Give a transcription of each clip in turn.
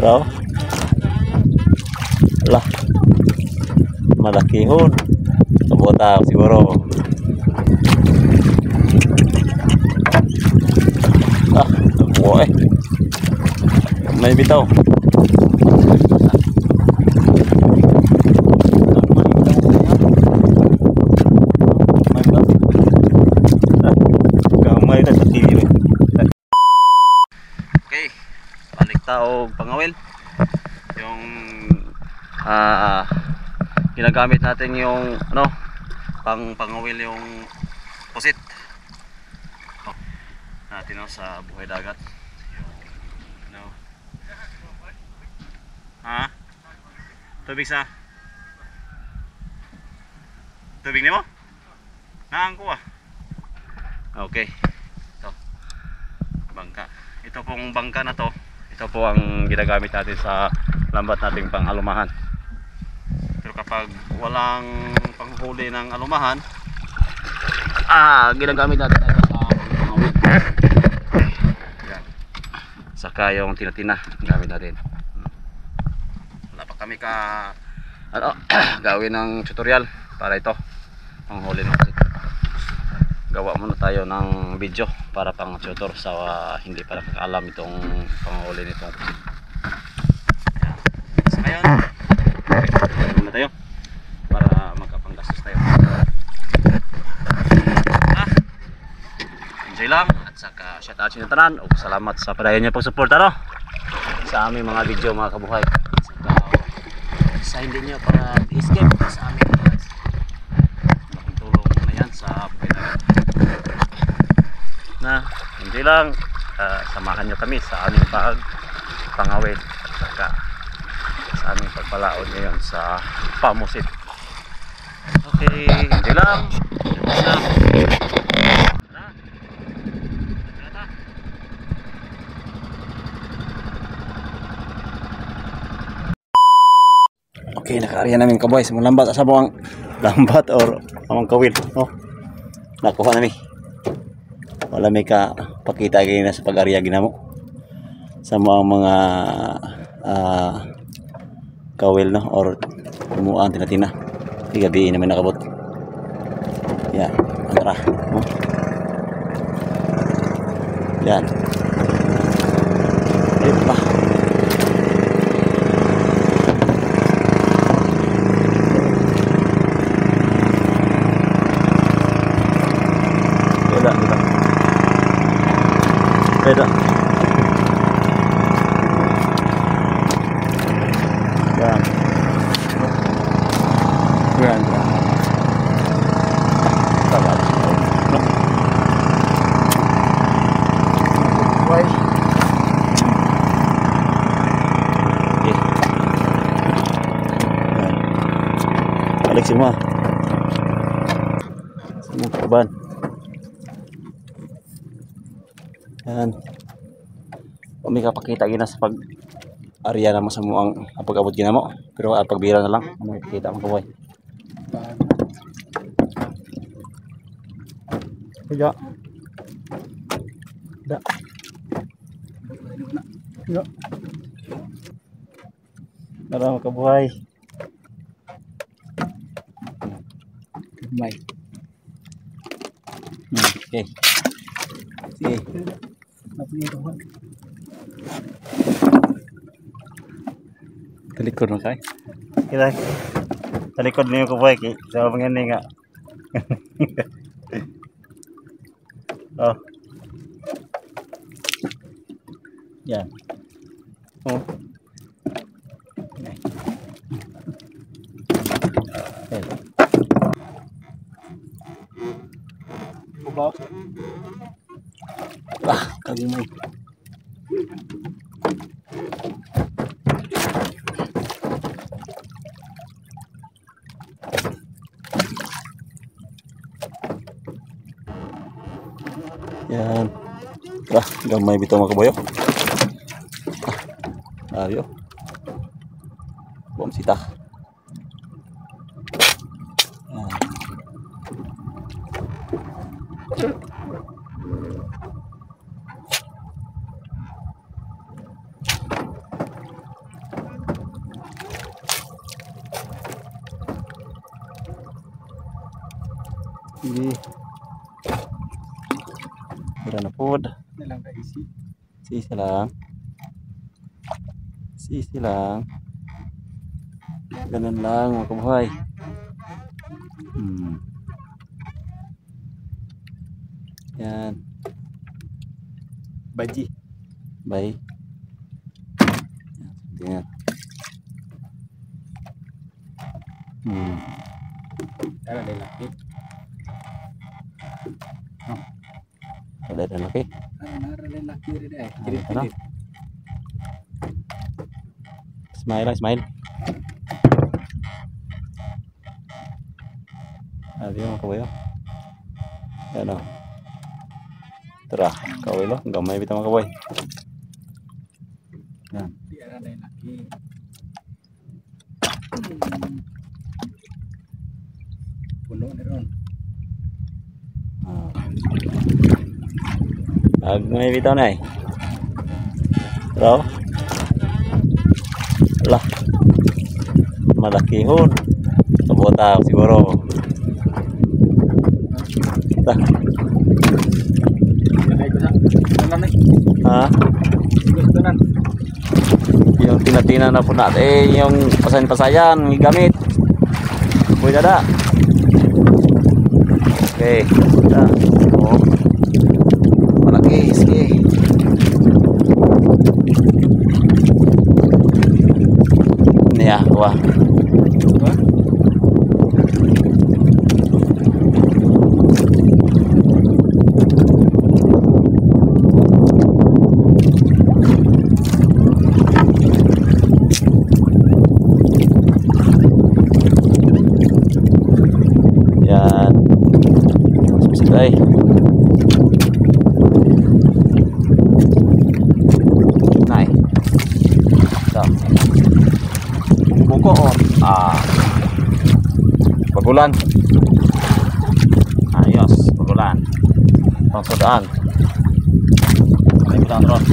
So, lah, malakihon. Kabota siguro. Ah, boy. May bitaw. Okay, balik tao pangawil. Yung ginagamit natin yung ano, pangawil yung pusit. Natin no, sa buhay dagat. Yung, no. Ha? Tubig sa? Tubig ni mo? Naang ko ah. Okay. Ito. Bangka. Ito pong bangka na to. Ito po ang ginagamit natin sa lambat nating pang-alumahan. Pero kapag walang panghuli ng alumahan, ginagamit natin ito sa pangawil. Yan. Saka yung tina-tina gamit natin. Wala pa kami gawin ng tutorial para ito panghuli natin. Gawa muna tayo ng video para pang tutor sa hindi pa nakakaalam itong panghuli nito. So ngayon, muna tayo para magkapanggastos tayo. Enjoy lang at saka shout out sa tanan o salamat sa padayon niyo pagsuporta no sa aming mga video mga kabuhay. Saka sa hindi niyo para escape sa aming malaking tulong na yan sa na hindi lang samahan nyo kami sa aming pangawil at saka sa aming pagpalaon ngayon sa pamusit. Okay, hindi lang okay, nakaariyan namin kaboy sa mga lambat sa buwang lambat or amang kawil. Oh, nakuha namin. Wala may pakita kayo na sa pag-ariya ginamo sa mga kawil no or umuan tina-tina. Gabi naman nakabot. Yan, tara. Yan. Diba? Beda. Yan. Yan. Sabat. Why? Okay. Balik semua. Semua kaban. Yan. Kami kapakita gina sa pag-area naman sa muang pag-abot gina mo. Pero pagbira na lang. Ano makikita mo kaboy. Kuya. Da. Ya. Tara mga kabuhay. May. Okay. Okay. Talikod mo kay. Kira. Talikod niyo ko boy kay sa mga ni nga. Oh. Yan. Oh. Okay. Ubak. Kali mo. Yan. Gamay bitaw mga kaboyo. Ayo. Bom sita. Sige. Tara na po. Nalang ka isi. Sisi lang. Sisi lang. Ganun lang mga kabuhay. Yan. Baji. Bye. Yan. Tara na laki. Ada dan laki. Nara na laki rin eh. Ano? Smile lah, smile. Ada yang kawayo. Ano? Tara, kawayo. Gamay bitaw mga kawayo. Yan. Tara na laki. Puno na ron. May bitaw na eh. Bro. Lah. Malaki hon. Kabota siguro. Tah. Ay ko sa. Tanan na. Ha? Tanan. Yung tinatina na po natin, yung pasayan-pasayan, gamit. Pwede na. Okay. Oh. Malaki, sige. Ini ya, wah. Yan. Ay. Này. Sao? Buko on. Bagulan. Ayos, bagulan. Pangsodaan. Ay, bilang ron.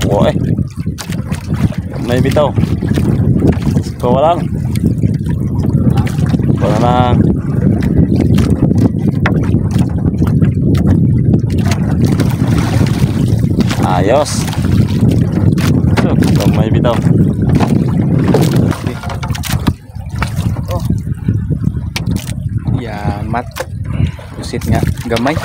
Boy. May bitaw. Bawa lang. Bawa lang. Ayos. May bitaw. Oh. Ya, mat. Busit nga gamay.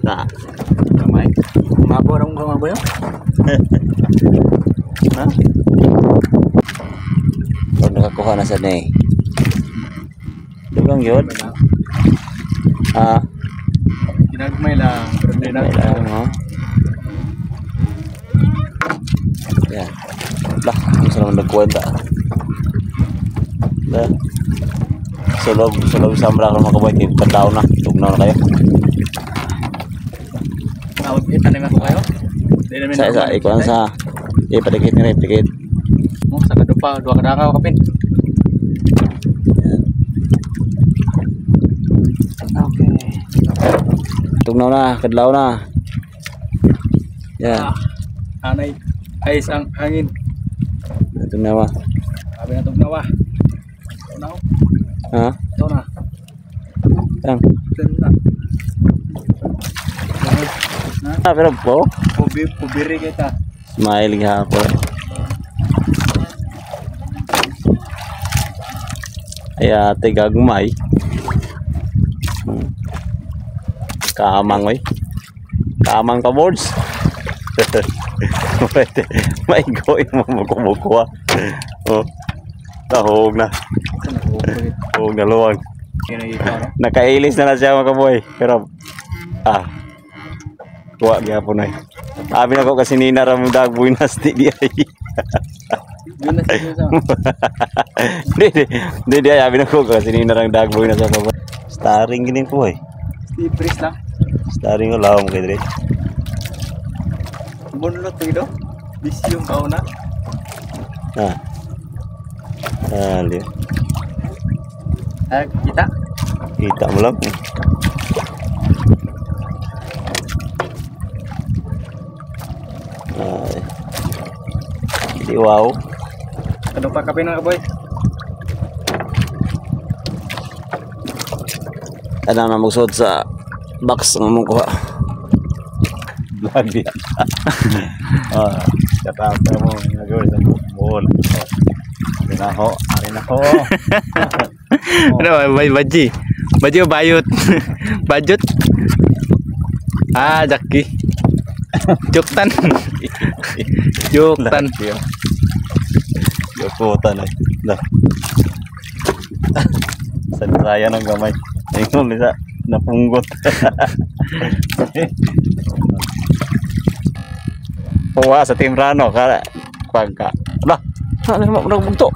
Nah, ramai. Mabo dong mabo ya. Hah? Kau nakakuha na sa ni. Dugang yun. Ginagmay lang. Oh. Ya. Lah, bisa naman nagkwenta. Lah. Sulog sambra kalau makaboy kay padaw na. Tugnaw na kayo. Tawag kita ni mga kayo. Sa ikuan sa padikit ni padikit. Mo sa kadupa dua kadakaw kapin. Okay. Tugnaw na, kadlaw na. Yan. Anay ay isang hangin. Tugnaw. Sabi na tugnaw. Tugnaw. Ha? Ito na. Yang. Ito na. Pero po, pubiri kita. smile gihapon. Ay ate gagmay. Kaamang oy. Kaamang ka boards. May goy mo magkumukuha. Oh. Tahog na. Tahog na luwag. Nakailis na siya mga kaboy. Pero tuwa gyapon ay. Abi na ko kasi nina ra mo dagboy nasty di ay. Yun na siya sa. Hindi dia yabi na ko kasi ni narang dagboy na sa baba. Starring ginin ko eh. Steve Chris lang. Starring ko lawom kay dire. Bunlot to Busy yung kauna. Ah. Ali. Kita. Kita mo lang. Ay. Di wow. Ano pa kape na boy? Ano na magsud sa box ng mong kuha. Vlog yan. Katapa mo. Nagawin sa buhol. Arin ako. Ano, baji. Baji o bayot? Bajut? Ah, Jackie. Juktan. Juktan. Yokutan eh. Dah. Sanraya ng gamay. Ayun bisa napunggot. Puwa sa Timrano kala pagka. Lah, ano mo nagbugto?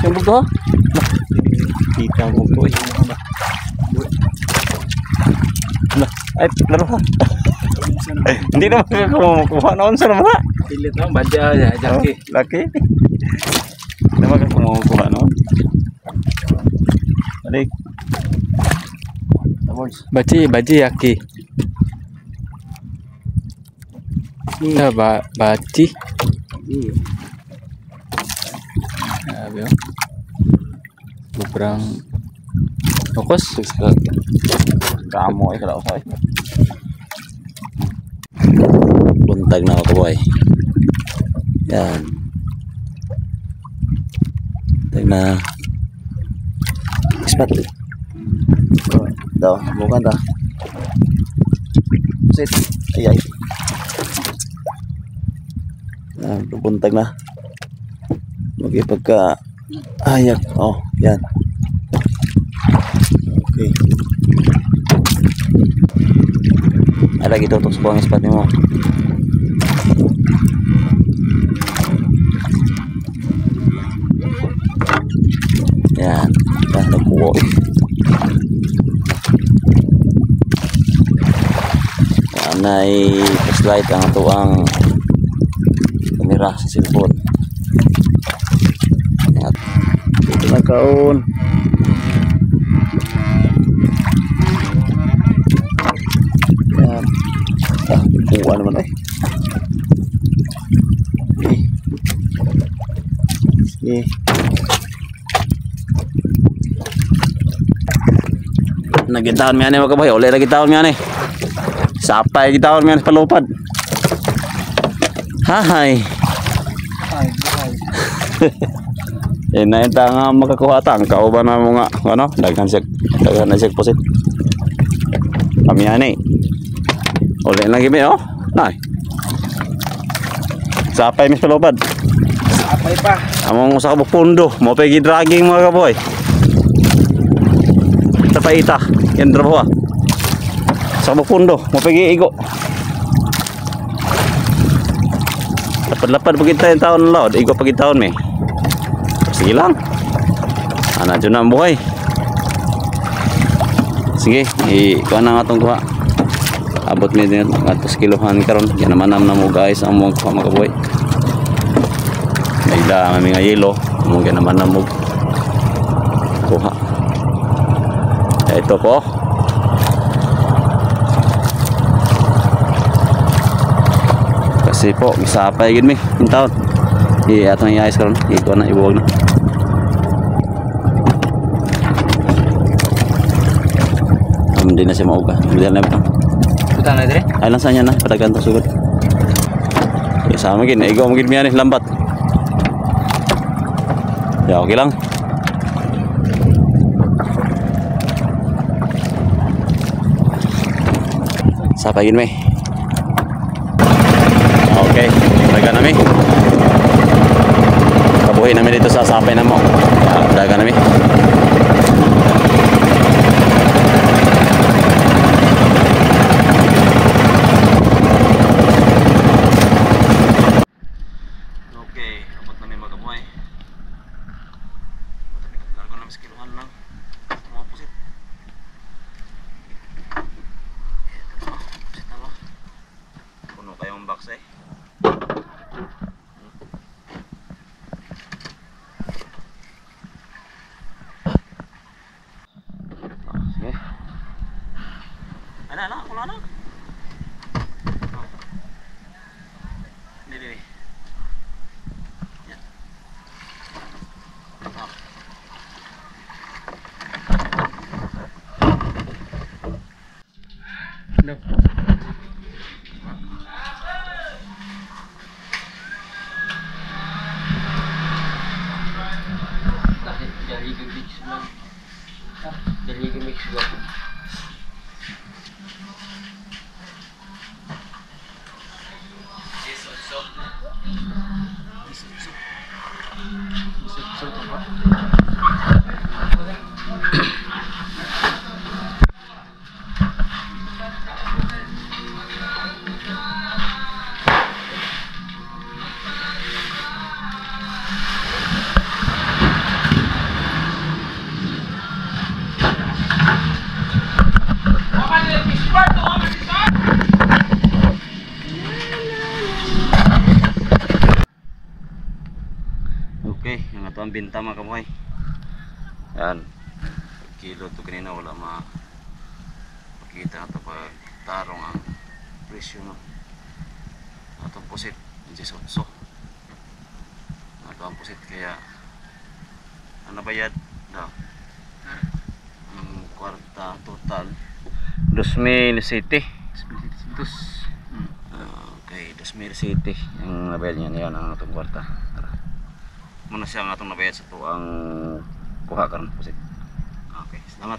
Yung bugto ha? Lah, kita ang bugto eh. Lah, ay laro ha. Hindi naman kumukuha noon sa naman ha. Pilit naman badya ya Jackie. Laki. Hindi naman kumukuha noon. Balik. Baji Yaki. Nah, baji. Sabi mo. Sobrang fokus. Kamo ay kalau saya. Buntag na ako boy. Yan. Buntag na. Ispat. Daw, bukan dah. Sit. Ay. Nah, buntag na. Magipagka ayak. Oh, yan. Okay. Ada lagi tutup sebuah ispat mo. Yan, dah nakuha. Anay flashlight ang tuang kamera sa cellphone. Yan. Ito na kaon. Yan. Kuha naman eh. Sige. Nagitahon mo yan eh mga kabahay. Uli nagitahon mo yan eh. Sapay gitahon mo yan palupad. Hahay. Eh na yung nga makakuha tang. Kauban na mo nga. Ano? Daghan na siya posit. Kami yan eh. Uli lagi mo oh. Nay. Sapay mis palupad. Sapay pa. Among sa kabupundo. Mo pegi dragging mga kaboy. Tapaita. Yan trabaho. Sa kabupundo. Mo pegi igo. Lapad-lapad pag kita yung taon laod. Igo pag taon may. Sige lang. Ana dyan na ang buhay. Sige. Ikuha na nga itong kuha. Abot mi din atos kilohan karon. Yan naman na mo guys ang mga kuha mga kaboy. May da kami nga yelo. Mungkin naman na mo kuha. Ito po. Kasi po misapay gid mi yung taon. Atong iayos karon. Iko na ibuwag na. Hindi na siya mauga. Hindi na ba? Puta na dire. Ay lang sanya na padagan to sugod. Sama gid igo mo gid mi ani lambat. Ya okay lang. Sapay gid mi. Okay, dagan nami. Kabuhi namin dito sa sapay na mo. Dagan nami. Okay, Ana, kulo ana. Dili. Yan. Oh. No. Dahil dari ke mix lang. Dari ke mix lang. Okay, yung ato ang binta mga kamuhay. Yan. Kilo to kanina wala makita na ito pag tarong ang presyo no. Atong pusit, 18. Ato ang pusit kaya ano bayad daw? Ang kwarta total 2,007. Okay, 2,007 ang nabayad niya yan ang atong kwarta. Tara. Muna siya ang atong nabayad sa tuang kuha karon pusit. Okay, salamat.